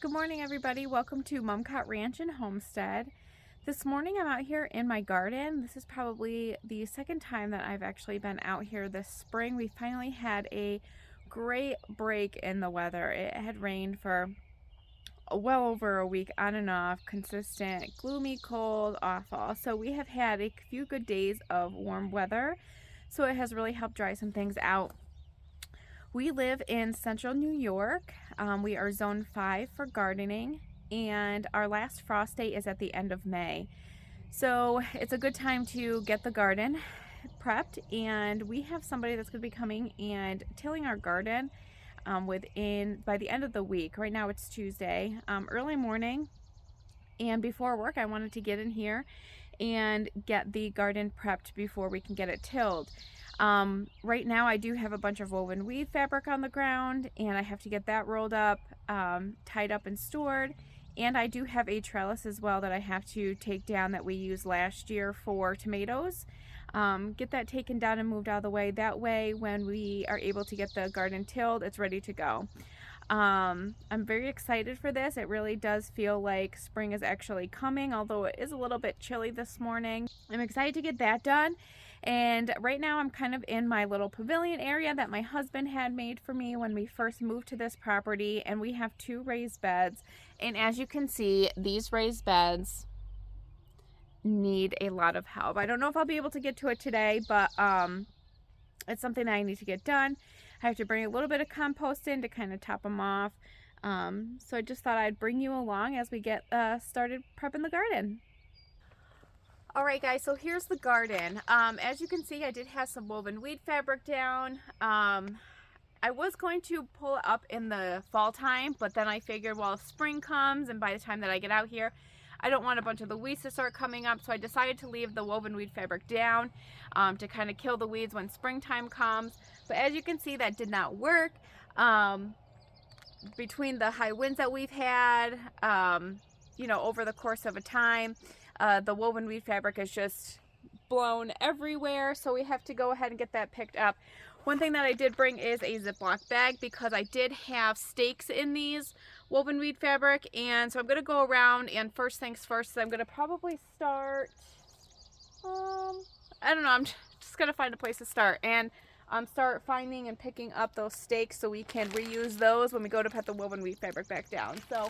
Good morning, everybody. Welcome to Mumcott Ranch and Homestead. This morning I'm out here in my garden. This is probably the second time that I've actually been out here this spring. We finally had a great break in the weather. It had rained for well over a week on and off, consistent, gloomy, cold, awful. So we have had a few good days of warm weather. So it has really helped dry some things out. We live in central New York. We are zone 5 for gardening, and our last frost date is at the end of May. So it's a good time to get the garden prepped, and we have somebody that's going to be coming and tilling our garden by the end of the week. Right now it's Tuesday, early morning, and before work I wanted to get in here and get the garden prepped before we can get it tilled. Right now I do have a bunch of woven weed fabric on the ground, and I have to get that rolled up, tied up and stored. And I do have a trellis as well that I have to take down that we used last year for tomatoes. Get that taken down and moved out of the way. That way when we are able to get the garden tilled, it's ready to go. I'm very excited for this. It really does feel like spring is actually coming, although it is a little bit chilly this morning. I'm excited to get that done. And right now I'm kind of in my little pavilion area that my husband had made for me when we first moved to this property, and we have 2 raised beds. And as you can see, these raised beds need a lot of help. I don't know if I'll be able to get to it today, but it's something that I need to get done. I have to bring a little bit of compost in to kind of top them off. So I just thought I'd bring you along as we get started prepping the garden. Alright guys, so here's the garden. As you can see, I did have some woven weed fabric down. I was going to pull it up in the fall time, but then I figured, well, if spring comes and by the time that I get out here, I don't want a bunch of the weeds to start coming up, so I decided to leave the woven weed fabric down to kind of kill the weeds when springtime comes. But as you can see, that did not work. Between the high winds that we've had, over the course of a time, the woven weed fabric is just blown everywhere, so we have to go ahead and get that picked up. One thing that I did bring is a Ziploc bag because I did have stakes in these woven weed fabric, and so I'm going to go around, and first things first, I'm going to probably start, I don't know, I'm just going to find a place to start and start finding and picking up those stakes so we can reuse those when we go to put the woven weed fabric back down. So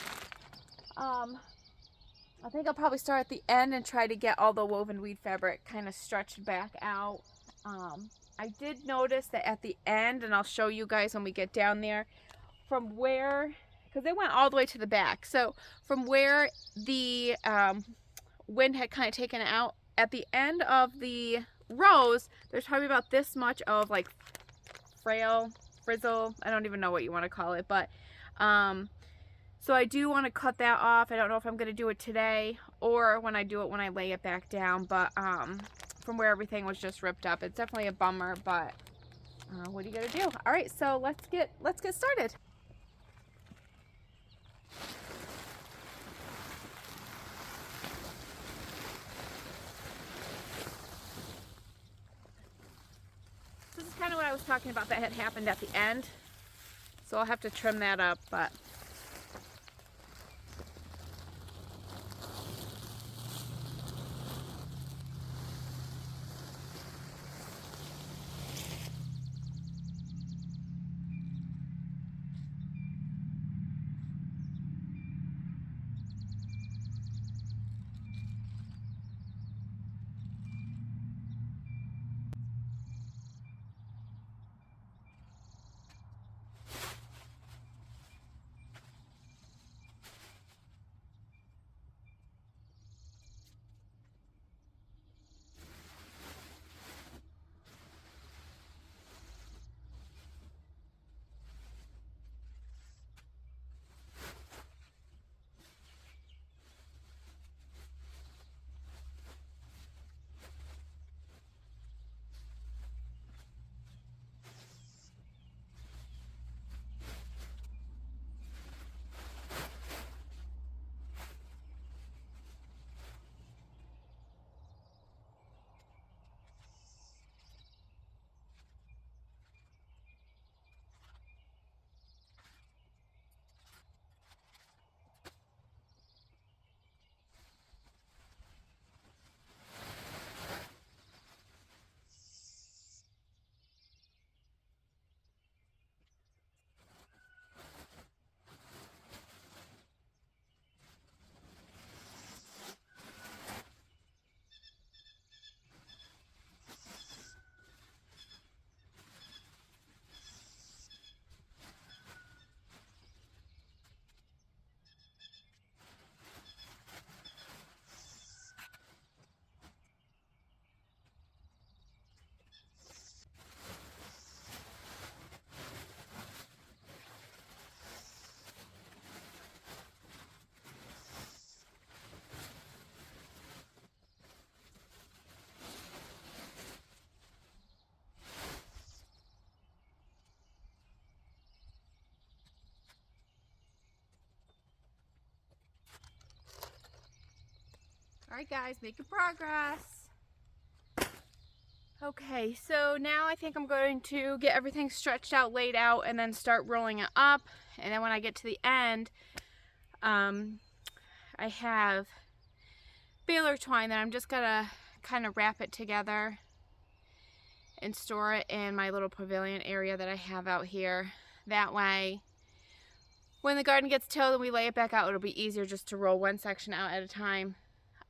I think I'll probably start at the end and try to get all the woven weed fabric kind of stretched back out. I did notice that at the end, and I'll show you guys when we get down there, from where, because they went all the way to the back, so from where the wind had kind of taken it out, at the end of the rows, there's probably about this much of like frizzle, I don't even know what you want to call it, but so I do want to cut that off. I don't know if I'm going to do it today or when I do it when I lay it back down, but from where everything was just ripped up, it's definitely a bummer, but what are you going to do? All right, so let's get started. This is kind of what I was talking about that had happened at the end, so I'll have to trim that up, but Alright guys, making progress. Okay, so now I think I'm going to get everything stretched out, laid out, and then start rolling it up. And then when I get to the end, I have baler twine that I'm just gonna kind of wrap it together and store it in my little pavilion area that I have out here. That way, when the garden gets tilled and we lay it back out, it'll be easier just to roll one section out at a time.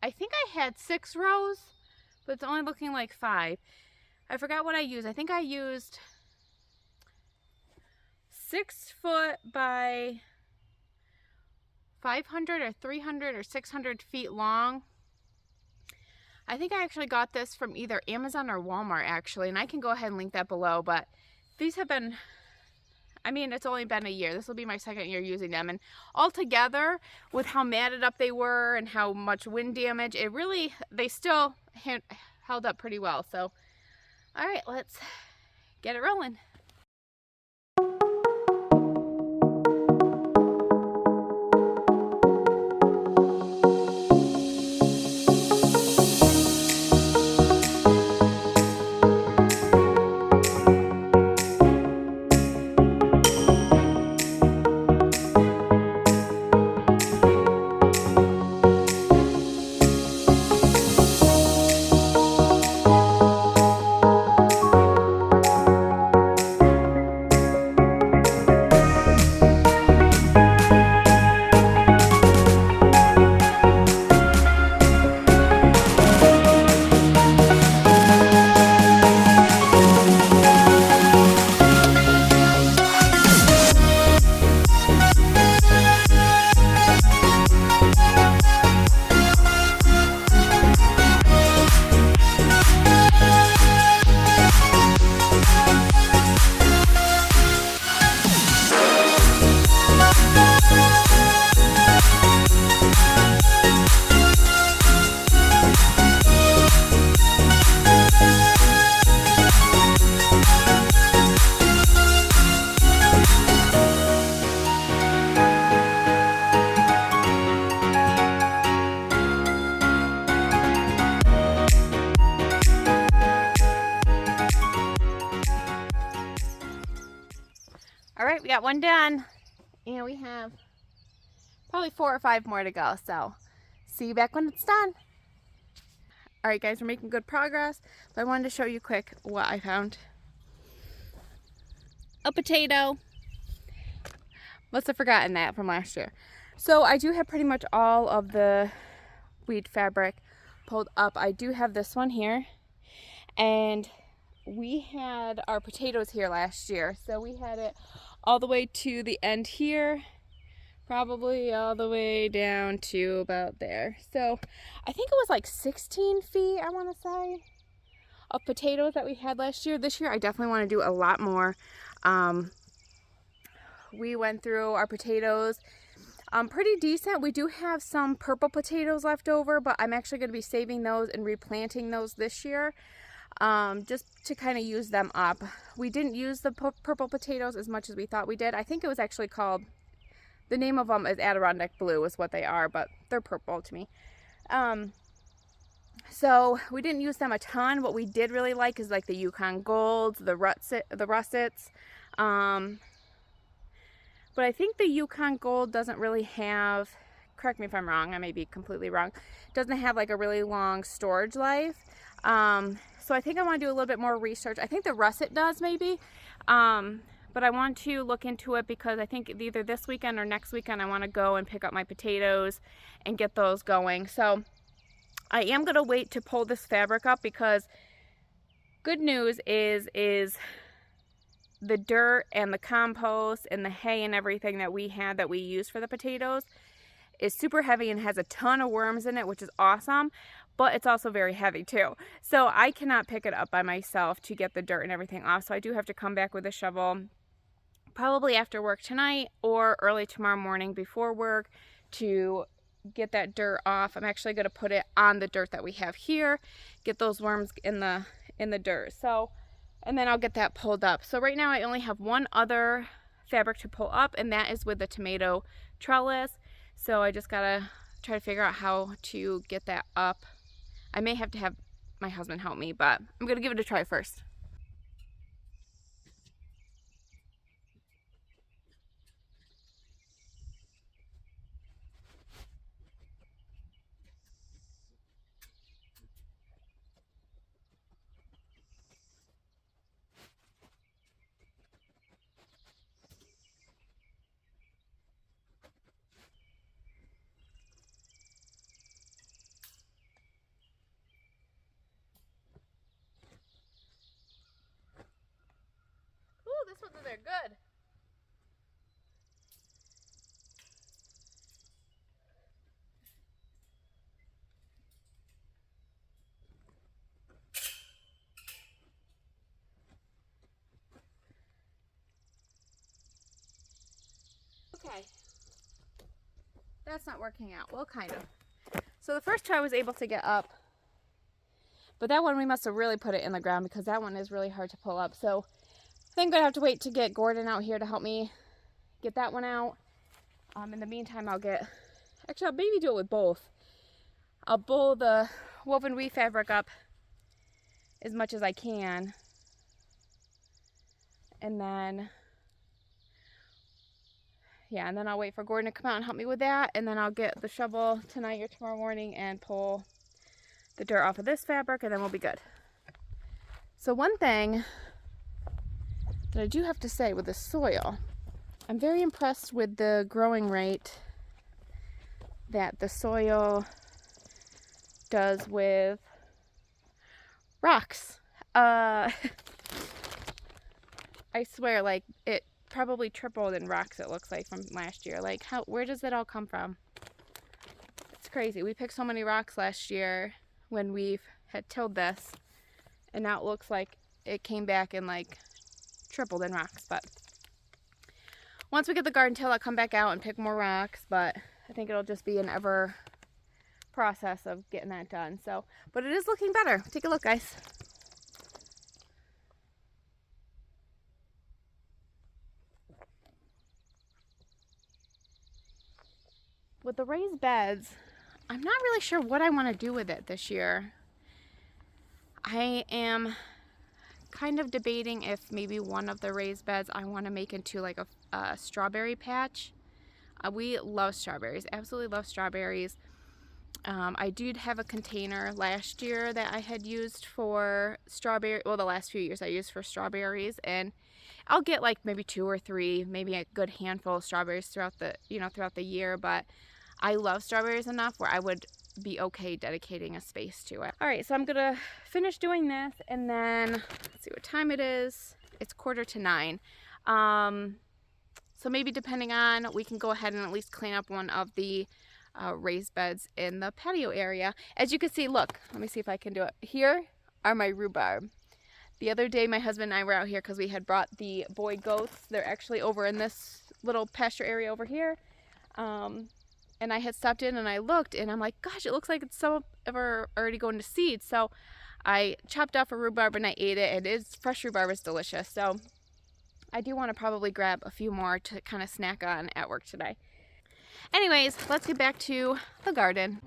I think I had 6 rows, but it's only looking like 5. I forgot what I used. I think I used 6 foot by 500 or 300 or 600 feet long. I think I actually got this from either Amazon or Walmart actually, and I can go ahead and link that below, but these have been, I mean, it's only been a year. This will be my 2nd year using them, and all together with how matted up they were and how much wind damage, it really, they still held up pretty well. So, all right, let's get it rolling. All right, we got one done, and we have probably 4 or 5 more to go, so see you back when it's done. All right, guys, we're making good progress, but I wanted to show you quick what I found. A potato. Must have forgotten that from last year. So I do have pretty much all of the weed fabric pulled up. I do have this one here, and we had our potatoes here last year, so we had it all the way to the end here, probably all the way down to about there. So I think it was like 16 feet, I want to say, of potatoes that we had last year. This year I definitely want to do a lot more. We went through our potatoes pretty decent. We do have some purple potatoes left over, but I'm actually going to be saving those and replanting those this year. Just to kind of use them up. We didn't use the purple potatoes as much as we thought we did. I think it was actually called, the name of them is Adirondack Blue is what they are, but they're purple to me. So we didn't use them a ton. What we did really like is like the Yukon Golds, the Russets. But I think the Yukon Gold doesn't really have, correct me if I'm wrong, I may be completely wrong, doesn't have like a really long storage life. So I think I want to do a little bit more research. I think the Russet does maybe, but I want to look into it because I think either this weekend or next weekend I want to go and pick up my potatoes and get those going. So I am going to wait to pull this fabric up because good news is the dirt and the compost and the hay and everything that we had that we used for the potatoes is super heavy and has a ton of worms in it, which is awesome, but it's also very heavy too. So I cannot pick it up by myself to get the dirt and everything off. So I do have to come back with a shovel probably after work tonight or early tomorrow morning before work to get that dirt off. I'm actually going to put it on the dirt that we have here, get those worms in the dirt. So, and then I'll get that pulled up. So right now I only have one other fabric to pull up, and that is with the tomato trellis. So I just gotta try to figure out how to get that up. I may have to have my husband help me, but I'm gonna give it a try first. Ooh, this one's in there good. Okay, that's not working out. Well, kind of. So the first try I was able to get up, but that one we must have really put it in the ground because that one is really hard to pull up. So I think I'm gonna have to wait to get Gordon out here to help me get that one out. In the meantime, I'll maybe do it with both. I'll pull the woven weave fabric up as much as I can, and then I'll wait for Gordon to come out and help me with that, and then I'll get the shovel tonight or tomorrow morning and pull the dirt off of this fabric, and then we'll be good. So one thing that I do have to say with the soil, I'm very impressed with the growing rate that the soil does with rocks. I swear, like, it probably tripled in rocks, it looks like, from last year. Like, where does it all come from? It's crazy. We picked so many rocks last year when we had tilled this, and now it looks like it came back and like tripled in rocks. But once we get the garden tilled, I'll come back out and pick more rocks, but I think it'll just be an ever process of getting that done. So, but it is looking better. Take a look, guys. With the raised beds, I'm not really sure what I want to do with it this year. I am kind of debating if maybe one of the raised beds I want to make into like a strawberry patch. We love strawberries, absolutely love strawberries. I did have a container last year that I had used for strawberry, well, the last few years I used for strawberries, and I'll get like maybe 2 or 3, maybe a good handful of strawberries throughout the year, but I love strawberries enough where I would be okay dedicating a space to it. All right, so I'm gonna finish doing this, and then let's see what time it is. It's 8:45. So maybe depending on, we can go ahead and at least clean up one of the raised beds in the patio area. As you can see, look, let me see if I can do it. Here are my rhubarb. The other day, my husband and I were out here because we had brought the boy goats. They're actually over in this little pasture area over here. And I had stopped in and I looked, and I'm like, gosh, it looks like it's some of our already going to seed. So I chopped off a rhubarb and I ate it. Fresh rhubarb is delicious. So I do want to probably grab a few more to kind of snack on at work today. Anyways, let's get back to the garden.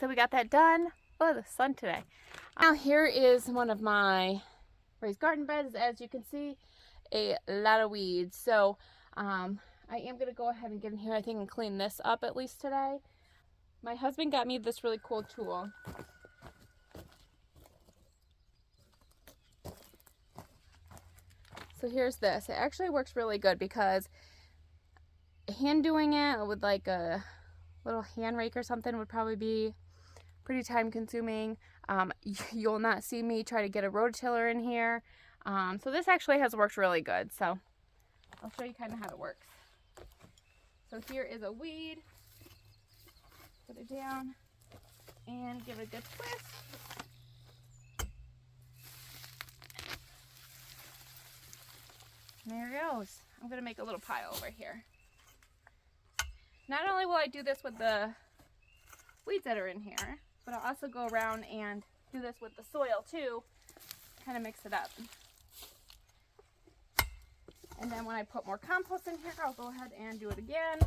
So we got that done. Oh, the sun today. Now here is one of my raised garden beds. As you can see, a lot of weeds. So I am going to go ahead and get in here, I think, and clean this up at least today. My husband got me this really cool tool. So here's this. It actually works really good because hand doing it with like a little hand rake or something would probably be pretty time consuming. You'll not see me try to get a rototiller in here. So this actually has worked really good. So I'll show you kind of how it works. So here is a weed. Put it down and give it a good twist. And there it goes. I'm going to make a little pile over here. Not only will I do this with the weeds that are in here, but I'll also go around and do this with the soil too, kind of mix it up. And then when I put more compost in here, I'll go ahead and do it again.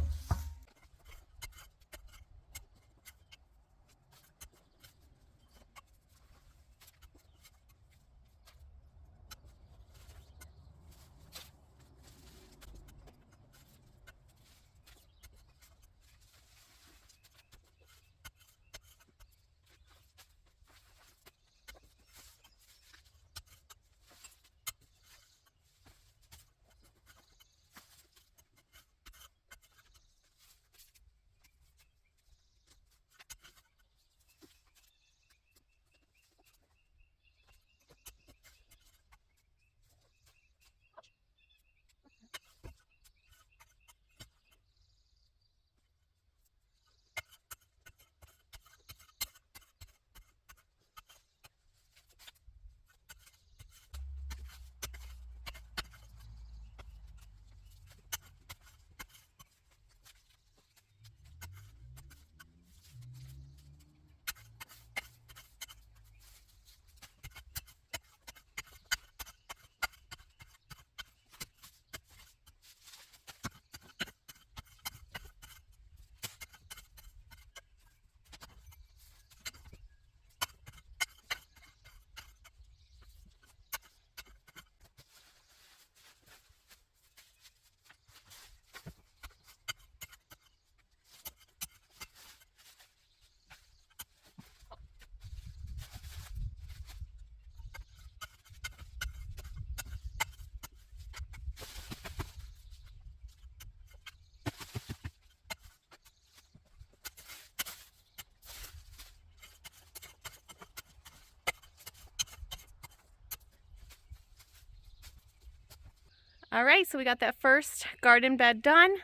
All right, so we got that first garden bed done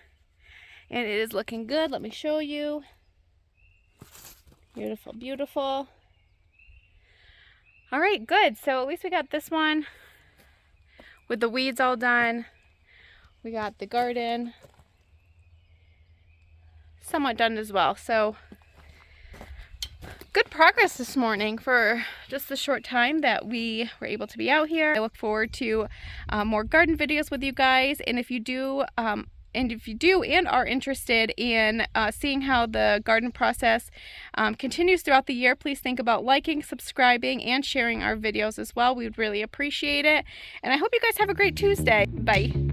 and it is looking good. Let me show you. Beautiful, beautiful. All right, good. So at least we got this one with the weeds all done. We got the garden somewhat done as well. So good progress this morning for just the short time that we were able to be out here. I look forward to more garden videos with you guys, and if you do and are interested in seeing how the garden process continues throughout the year, please think about liking, subscribing, and sharing our videos as well. We would really appreciate it. And I hope you guys have a great Tuesday. Bye.